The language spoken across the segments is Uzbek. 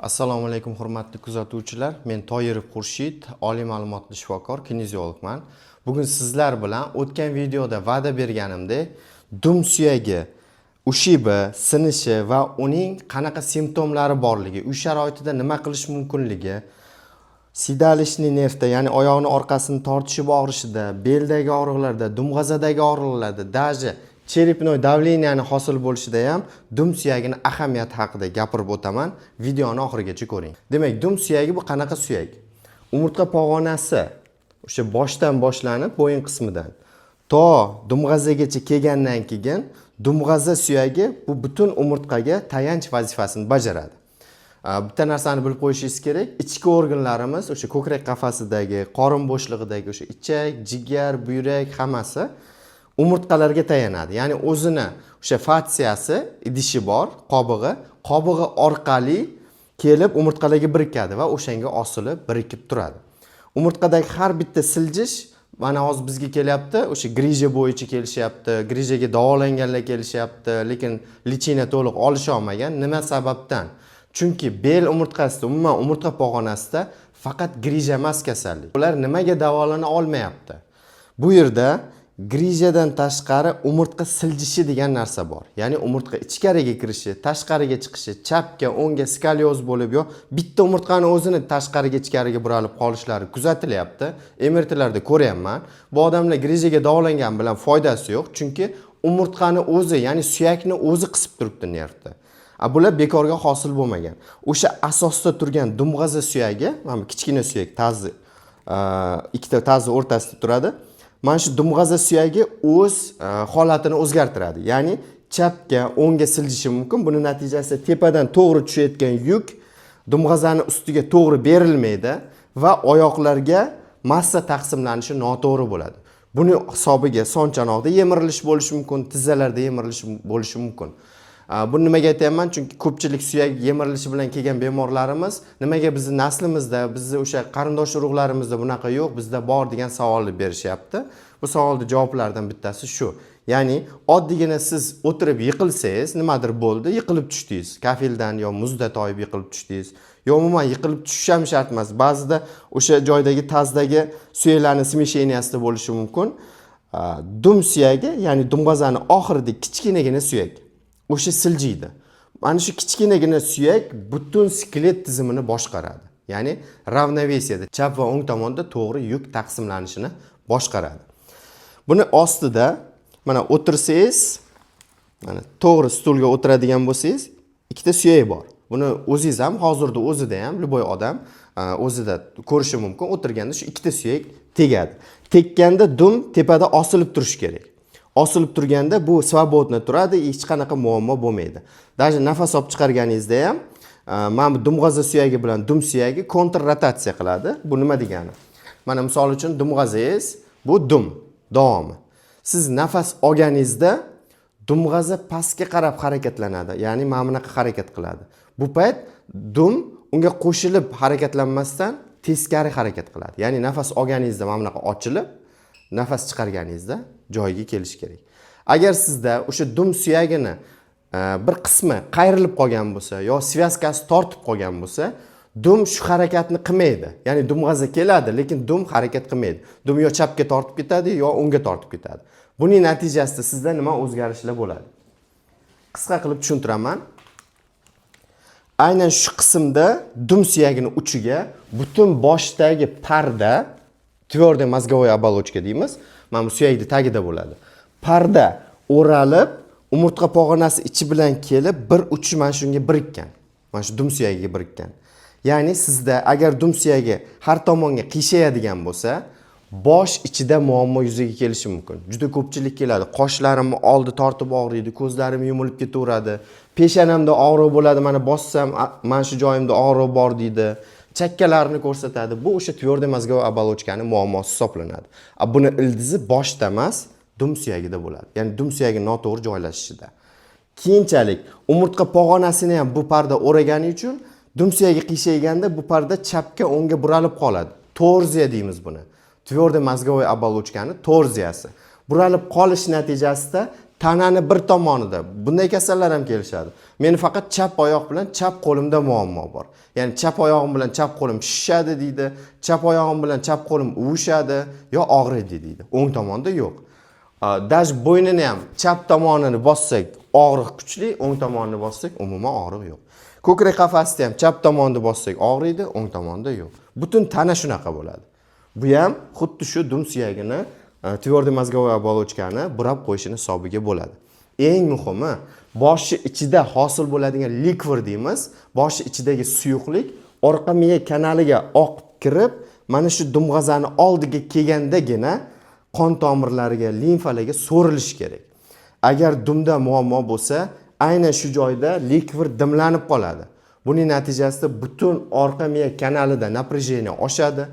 Assalomu alaykum hurmatli kuzatuvchilar. Men Toyirov Xurshid, oliy ma'lumotli shifokor, kineziologman. Bugun sizlar bilan o'tgan videoda va'da berganimdek, dum suyagi ushibi, sinishi va uning qanaqa simptomlari borligi, uy sharoitida nima qilish mumkinligi, sidalishni nervda, ya'ni oyoqni orqasini tortishib og'rishida, beldagi og'riqlarda, dumg'azadagi og'riqlarda, даже cherepnoy davleniyani hosil bo'lishida ham dum suyagini ahamiyati haqida gapirib o'taman. Videoni oxirigacha ko'ring. Demak, dum suyagi bu qanaqa suyak? Umurtqa pog'onasi o'sha boshdan boshlanib, bo'yin qismidan to dumg'azagacha kelgandan keyin dumg'aza suyagi bu butun umurtqaga tayanch vazifasini bajaradi. Bitta narsani bilib qo'yishingiz kerak. Ichki organlarimiz o'sha ko'krak qafasidagi, qorin bo'shlig'idagi o'sha ichak, jigar, buyrak hammasi umurtqalarga tayanadi. Ya'ni o'zini o'sha fatsiyasi, idishi bor, qobig'i orqali kelib umurtqalarga birikadi va o'shanga osilib birikib turadi. Umurtqadagi har bitta siljish mana hozir bizga kelyapti, o'sha grija bo'yicha kelishyapti, grijaga davolanganlar kelishyapti, lekin lichina to'liq olisha olmagan. Nima sababdan? Chunki bel umurtqasida, umuman umurtqa pog'onasida faqat grija emas kasallik. Ular nimaga davolana olmayapti? Bu yerda grijadan tashqari umurtqa siljishi degan narsa bor. Ya'ni umurtqa ichkariga kirishi, tashqariga chiqishi, chapga, o'ngga skalyoz bo'lib yo bitta umurtqani o'zini tashqariga ichkariga buralib qolishlari kuzatilyapti. MRTlarda ko'ryapman. Bu odamlar grijaga davolangan bilan foydasi yo'q, chunki umurtqani o'zi, ya'ni suyakni o'zi qisib turibdi nervda. Bular bekorga hosil bo'lmagan. O'sha asosda turgan dumg'aza suyagi, mana kichkina suyak tazi, ikkita tazi o'rtasida turadi. Mana shu dumg'aza suyagi o'z holatini o'zgartiradi. Ya'ni chapga, o'ngga siljishi mumkin. Buning natijasida tepadan to'g'ri tushayotgan yuk dumg'azani ustiga to'g'ri berilmaydi va oyoqlarga massa taqsimlanishi noto'g'ri bo'ladi. Buning hisobiga son chanoqda yemirilish bo'lishi mumkin, tizzalarda yemirilish bo'lishi mumkin. Buni nimaga aytayapman? Chunki ko'pchilik suyak yemirilishi bilan kelgan bemorlarimiz nimaga bizni naslimizda, bizni o'sha qarindosh urug'larimizda bunaqa yo'q, bizda bor degan savolni berishyapti. Bu savolning javoblaridan bittasi shu. Ya'ni oddiygina siz o'tirib yiqilsangiz, nimadir bo'ldi, yiqilib tushdingiz. Kafildan yo muzda toyib yiqilib tushdingiz. Yo umuman yiqilib tushish ham shart emas. Ba'zida o'sha joydagi tazdagi suyaklarning smisheniyasida bo'lishi mumkin. Dum suyagi, ya'ni dumg'azani oxiridagi kichkinagina suyak. O'sha siljiydi. Mana shu kichkinagina suyak butun skelet tizimini boshqaradi. Ya'ni ravnovesiyada chap va o'ng tomonda to'g'ri yuk taqsimlanishini boshqaradi. Buni ostida mana o'tirsangiz, mana to'g'ri stulga o'tiradigan bo'lsangiz, ikkita suyak bor. Buni o'zingiz ham hozirda o'zida ham любой odam o'zida ko'rishi mumkin. O'tirganda shu ikkita suyak tegadi. Tekkanda dum tepada osilib turishi kerak. Osilib turganda bu svobodno turadi, hech qanaqa muammo bo'lmaydi. Даже nafas olib chiqarganingizda ham mana bu dumg'aza suyagi bilan dum suyagi kontrrotatsiya qiladi. Bu nima degani? Mana misol uchun dumg'azangiz bu dum davomi. Siz nafas olganingizda dumg'aza pastga qarab harakatlanadi, ya'ni mana bunaqa harakat qiladi. Bu payt dum unga qo'shilib harakatlanmasdan teskari harakat qiladi. Ya'ni nafas olganingizda mana bunaqa ochilib, nafas chiqarganingizda joyiga kelish kerak. Agar sizda o'sha dum suyagini bir qismi qayrilib qolgan bo'lsa yo svyazkasi tortib qolgan bo'lsa, dum shu harakatni qilmaydi. Ya'ni dumg'aza keladi, lekin dum harakat qilmaydi. Dum yo chapga tortib ketadi yo o'ngga tortib ketadi. Buning natijasida sizda nima o'zgarishlar bo'ladi? Qisqa qilib tushuntiraman. Aynan shu qismda dum suyagini uchiga butun boshdagi parda, tverdoy mozgovoy оболочка deymiz, mana bu suyakni tagida bo'ladi. Parda o'ralib, umurtqa pog'onasi ichi bilan kelib, bir uchi mana shunga birikkan. Mana shu dum suyagiga birikkan. Ya'ni sizda agar dum suyagi har tomonga qiyshayadigan bo'lsa, bosh ichida muammo yuzaga kelishi mumkin. Juda ko'pchilik keladi. Qoshlarimni oldi tortib og'riydi, ko'zlarim yumilib ketaveradi, peshonamda og'riq bo'ladi, mana bossam, mana shu joyimda og'riq bor deydi. Chakkalarini ko'rsatadi. Bu o'sha tverdoy mozgovoy оболочкаning muammosi hisoblanadi. Buni ildizi boshda emas, dum suyagida bo'ladi. Ya'ni dum suyagi noto'g'ri joylashishida. Keyinchalik umurtqa pog'onasini ham bu parda o'ragani uchun dum suyagi qiyshaganda bu parda chapga o'ngga buralib qoladi. Torziya deymiz buni. Tverdoy mozgovoy оболочкаning torziyasi. Buralib qolish natijasida tanani bir tomonida. Bunday kasallar ham kelishadi. Meni faqat chap oyoq bilan chap qo'limda muammo bor. Ya'ni chap oyog'im bilan chap qo'lim shishadi deydi, chap oyog'im bilan chap qo'lim uvishadi yo og'riydi deydi. O'ng tomonda yo'q. Daj bo'ynini ham chap tomonini bossak og'riq kuchli, o'ng tomonini bossak umuman og'riq yo'q. Ko'krak qafasida ham chap tomonni bossak og'riydi, o'ng tomonda yo'q. Butun tana shunaqa bo'ladi. Bu ham xuddi shu dum suyagini tverdoy mozgovой оболочкani burab qo'yishini hisobiga bo'ladi. Eng muhimi, boshi ichida hosil bo'ladigan likvor deymiz, boshi ichidagi suyuqlik orqa miya kanaliga oqib kirib, mana shu dumg'azani oldiga kelgandagina qon tomirlariga, limfalarga so'rilishi kerak. Agar dumda muammo bo'lsa, aynan shu joyda likvor dimlanib qoladi. Buning natijasida butun orqa miya kanalida напряжение oshadi.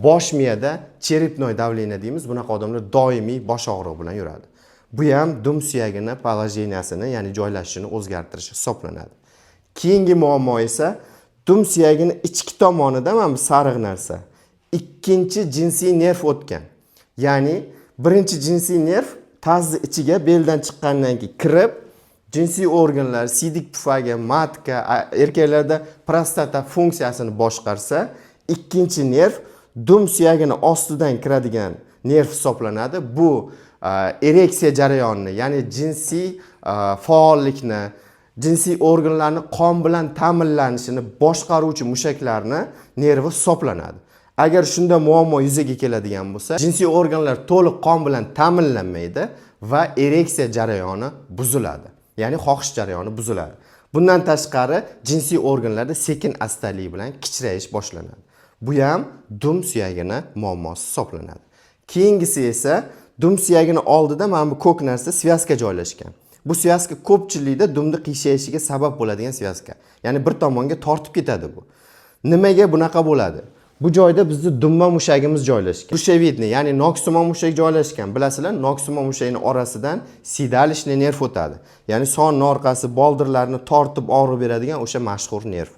Bosh miyada cherepnoy давление deymiz. Bunaqa odamlar doimiy bosh og'rig'i bilan yuradi. Bu ham dum suyagini положениясini, ya'ni joylashishini o'zgartirish hisoblanadi. Keyingi muammo esa dum suyagini ichki tomonida mana bu sariq narsa. Ikkinchi jinsiy nerv o'tgan. Ya'ni birinchi jinsiy nerv tazni ichiga beldan chiqqandan keyin kirib, jinsiy organlar, siydik pufagi, matka, erkaklarda prostata funksiyasini boshqarsa, ikkinchi nerv dum suyagini ostidan kiradigan nerv hisoblanadi. Bu ereksiya jarayonini, ya'ni jinsiy faollikni, jinsiy organlarni qon bilan ta'minlanishini boshqaruvchi mushaklarni nervi hisoblanadi. Agar shunda muammo yuzaga keladigan bo'lsa, jinsiy organlar to'liq qon bilan ta'minlanmaydi va ereksiya jarayoni buziladi. Ya'ni xohish jarayoni buziladi. Bundan tashqari jinsiy organlarda sekin astalik bilan kichrayish boshlanadi. Bu ham dum suyagini muammosi hisoblanadi. Keyingisi esa dum suyagini oldida mana bu ko'k narsa svyaska joylashgan. Bu svyaska ko'pchilikda dumni qiyshayishiga sabab bo'ladigan svyaska. Ya'ni bir tomonga tortib ketadi bu. Nimaga bunaqa bo'ladi? Bu joyda bizni dumma mushagimiz joylashgan. Grushevidniy, ya'ni noksimon mushak joylashgan. Bilasizlar, noksimon mushagining orasidan sidalishniy nerv o'tadi. Ya'ni sonning orqasi boldirlarni tortib og'riq beradigan o'sha mashhur nerv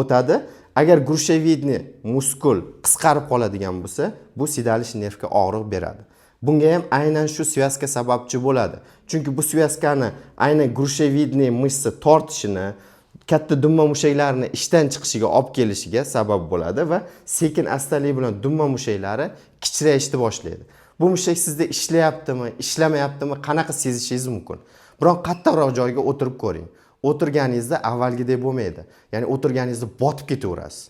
o'tadi. Agar grushevidniy muskul qisqarib qoladigan bo'lsa, bu sidalish nervga og'riq beradi. Bunga ham aynan shu svyaska sababchi bo'ladi. Chunki bu svyaskani aynan grushevidniy mishsa tortishini, katta dumma mushaklarini ishdan chiqishiga olib kelishiga sabab bo'ladi va sekin astalik bilan dumma mushaklari kichrayishni boshlaydi. Bu mushak sizda ishlayaptimi, ishlamayaptimi, qanaqa sezishingiz mumkin. Biroq qattiqroq joyga o'tirib ko'ring. O'tirganingizda avvalgidek bo'lmaydi. Ya'ni o'tirganingizda botib ketaverasiz.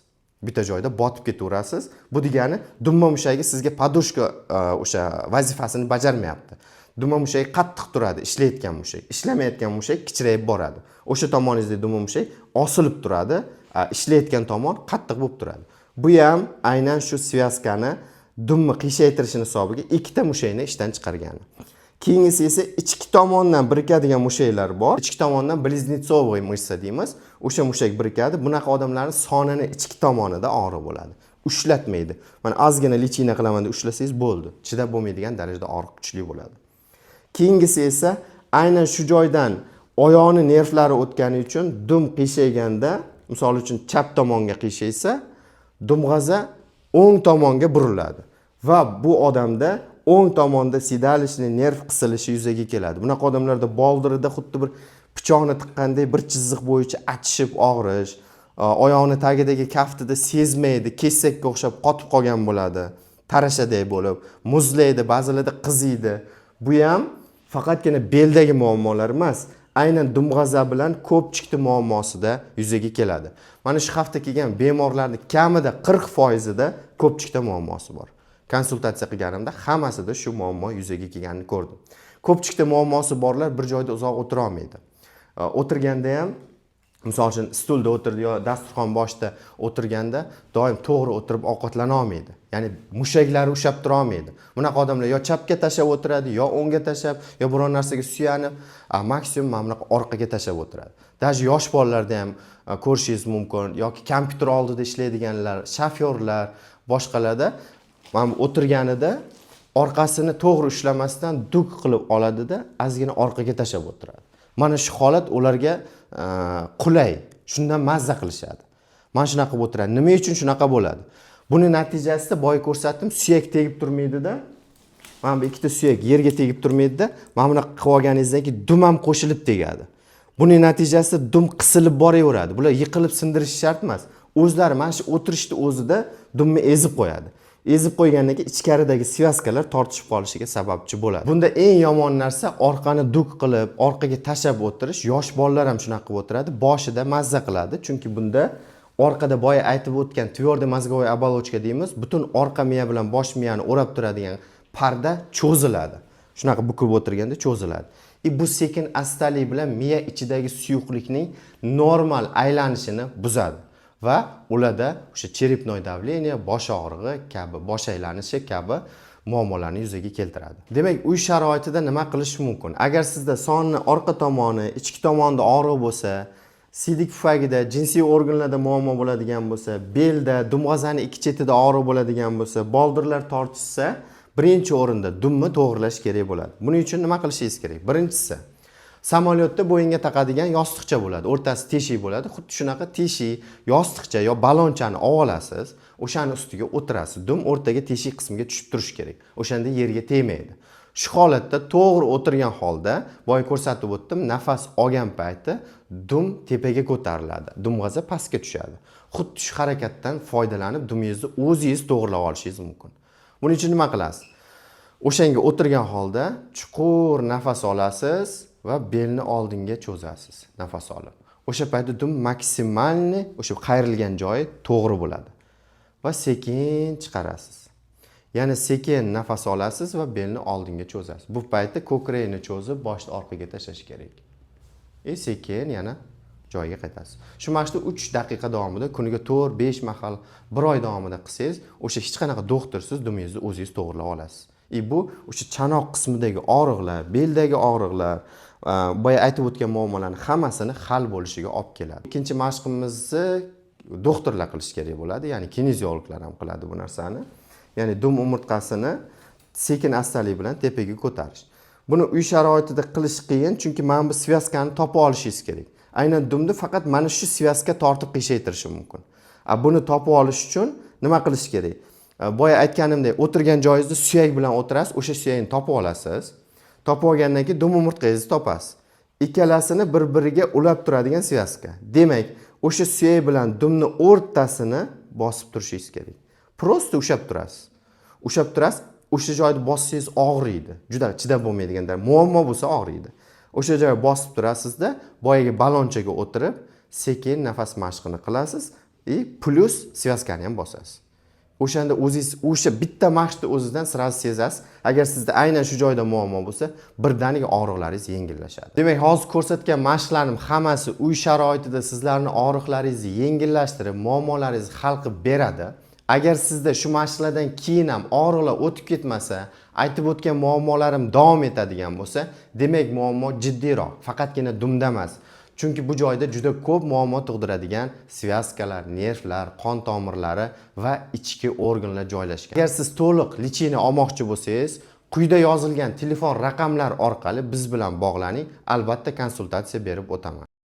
Bitta joyda botib ketaverasiz. Bu degani dumma mushagi sizga podushka o'sha vazifasini bajarmayapti. Dumma mushagi qattiq turadi, ishlayotgan mushak. Ishlamayotgan mushak kichrayib boradi. O'sha tomoningizda dumma mushak osilib turadi, ishlayotgan tomon qattiq bo'lib turadi. Bu ham aynan shu svyaskani dumni qiyshaytirishini hisobiga ikkita mushakni ishdan chiqargani. Keyingisi esa ichki tomondan birikadigan mushaklar bor. Ichki tomondan близнецовый mishsa deymiz. O'sha mushak birikadi. Bunaqa odamlarning sonini ichki tomonida og'riq bo'ladi. Ushlatmaydi. Mana ozgina lichina qilaman deb ushlasangiz bo'ldi. Chidab bo'lmaydigan darajada og'riq kuchli bo'ladi. Keyingisi esa aynan shu joydan oyoqni nervlari o'tgani uchun dum qiyshaganda, misol uchun chap tomonga qiyshaysa, dumg'aza o'ng tomonga buriladi va bu odamda o'ng tomonda sidalishni nerv qisilishi yuzaga keladi. Bunaqa odamlarda boldirida xuddi bir pichoqni tiqqandek bir chiziq bo'yicha achishib og'rish, oyoqni tagidagi kaftida sezmaydi, kesakka o'xshab qotib qolgan bo'ladi, tarashaday bo'lib, muzlaydi, ba'zilarda qiziydi. Bu ham faqatgina beldagi muammolar emas, aynan dumg'aza bilan ko'pchikli muammosida yuzaga keladi. Mana shu hafta kelgan bemorlarning kamida 40%da ko'pchikda muammosi bor. Konsultatsiya qilganimda hammasida shu muammo yuzaga kelganini ko'rdim. Ko'pchikda muammosi borlar bir joyda uzoq o'tira olmaydi. O'tirganda ham, misol uchun stulda o'tirdi yo dasturxon boshida o'tirganda doim to'g'ri o'tirib ovqatlana olmaydi. Ya'ni mushaklari ushlab tura olmaydi. Bunaqa odamlar yo chapga tashab o'tiradi, yo o'ngga tashab, yo biror narsaga suyanib, maksimum mana bunaqa orqaga tashab o'tiradi. Даже yosh bolalarda ham ko'rishingiz mumkin yoki kompyuter oldida ishlaydiganlar, shofyorlar, boshqalarda mana o'tirganida orqasini to'g'ri ushlamasdan duk qilib oladida, ozgina orqaga tashab o'tiradi. Mana shu holat ularga qulay, shundan mazza qilishadi. Mana shunaqa bo'lib o'tiradi. Nima uchun shunaqa bo'ladi? Buni natijasida boya ko'rsatdim, suyak tegib turmaydi-da. Mana bu ikkita suyak yerga tegib turmaydi-da, mana bunaqa qilib olganingizdan keyin dum ham qo'shilib tegadi. Buning natijasida dum qisilib boraveradi. Bular yiqilib sindirish shart emas. O'zlari mana shu o'tirishni o'zida dumni ezib qo'yadi. Ezib qo'ygandan keyin ichkaridagi svyaskalar tortishib qolishiga sababchi bo'ladi. Bunda eng yomon narsa orqani duk qilib, orqaga tashab o'tirish. Yosh bolalar ham shunaqa qilib o'tiradi. Boshida mazza qiladi, chunki bunda orqada boya aytib o'tgan tverdoy mozgovoy оболочка deymiz. Butun orqa miya bilan bosh miyani o'rab turadigan parda cho'ziladi. Shunaqa bukib o'tirganda cho'ziladi. Bu sekin astalik bilan miya ichidagi suyuqlikning normal aylanishini buzadi va ularda o'sha cherepnoy давление, bosh og'rig'i kabi, bosh aylanishi kabi muammolarni yuzaga keltiradi. Demak, uy sharoitida nima qilish mumkin? Agar sizda sonning orqa tomoni, ichki tomonda og'riq bo'lsa, siydik pufagida, jinsiy organlarda muammo bo'ladigan bo'lsa, belda, dumg'azaning ikki chetida og'riq bo'ladigan bo'lsa, boldirlar tortishsa, birinchi o'rinda dumni to'g'rilash kerak bo'ladi. Buning uchun nima qilishingiz kerak? Birinchisi, samolyotda bo'yinga taqadigan yostiqcha bo'ladi. O'rtasi teshik bo'ladi. Xuddi shunaqa teshik, yostiqcha yo balonchani olasiz, o'shani ustiga o'tirasiz. Dum o'rtaga teshik qismiga tushib turishi kerak. O'shanda yerga tegmaydi. Shu holatda to'g'ri o'tirgan holda, boya ko'rsatib o'tdim, nafas olgan payti dum tepaga ko'tariladi. Dumg'aza pastga tushadi. Xuddi shu harakatdan foydalanib dumingizni o'zingiz to'g'rilab olishingiz mumkin. Buning uchun nima qilasiz? O'shanga o'tirgan holda chuqur nafas olasiz va belni oldinga cho'zasiz, nafas olib. O'sha paytda dum maksimalni o'sha qayrilgan joyi to'g'ri bo'ladi. Va sekin chiqarasiz. Ya'ni sekin nafas olasiz va belni oldinga cho'zasiz. Bu paytda ko'krakni cho'zib, boshni orqaga tashlash kerak. Sekin yana joyiga qaytasiz. Shu mashqni 3 daqiqa davomida kuniga 4-5 mahal 1 oy davomida qilsangiz, o'sha hech qanaqa doktorsiz dumingizni o'zingiz to'g'rilab olasiz. Bu o'sha chanoq qismidagi og'riqlar, beldagi og'riqlar, boya aytib o'tgan muammolarning hammasini hal bo'lishiga olib keladi. Ikkinchi mashqimizni doktorlar qilish kerak bo'ladi, ya'ni kineziologlar ham qiladi bu narsani. Ya'ni dum umurtqasini sekin astalik bilan tepaga ko'tarish. Buni uy sharoitida qilish qiyin, chunki mana bu svyaskani topib olishingiz kerak. Aynan dumni faqat mana shu svyaska tortib qiyshaytirishi mumkin. Buni topib olish uchun nima qilish kerak? Boya aytganimdek, o'tirgan joyingizda suyak bilan o'tirasiz, o'sha suyakni topib olasiz. Topib olgandan keyin dum umurtqangizni topasiz. Ikkalasini bir-biriga ulab turadigan svyaska. Demak, o'sha suyak bilan dumni o'rtasini bosib turishingiz kerak. Prosta ushab turasiz. Ushab turasiz, o'sha joyda bossangiz og'riydi. Juda chidab bo'lmaydigan muammo bo'lsa og'riydi. O'sha joyga bosib turasizda, boyaga balonchaga o'tirib, sekin nafas mashqini qilasiz plus svyaskani ham bosasiz. O'shanda o'zingiz o'sha bitta mashqni o'zidan sirasi sezasiz. Agar sizda aynan shu joyda muammo bo'lsa, birdaniga og'riqlaringiz yengillashadi. Demak, hozir ko'rsatgan mashqlarning hammasi uy sharoitida sizlarning og'riqlaringizni yengillashtirib, muammolaringizni hal qilib beradi. Agar sizda shu mashqlardan keyin ham og'riqlar o'tib ketmasa, aytib o'tgan muammolarim davom etadigan bo'lsa, demak muammo jiddiyroq, faqatgina dumda emas. Chunki bu joyda juda ko'p muammo tug'diradigan svyaskalar, nervlar, qon tomirlari va ichki organlar joylashgan. Agar siz to'liq lecheniya olmoqchi bo'lsangiz, quyida yozilgan telefon raqamlar orqali biz bilan bog'laning, albatta konsultatsiya berib o'taman.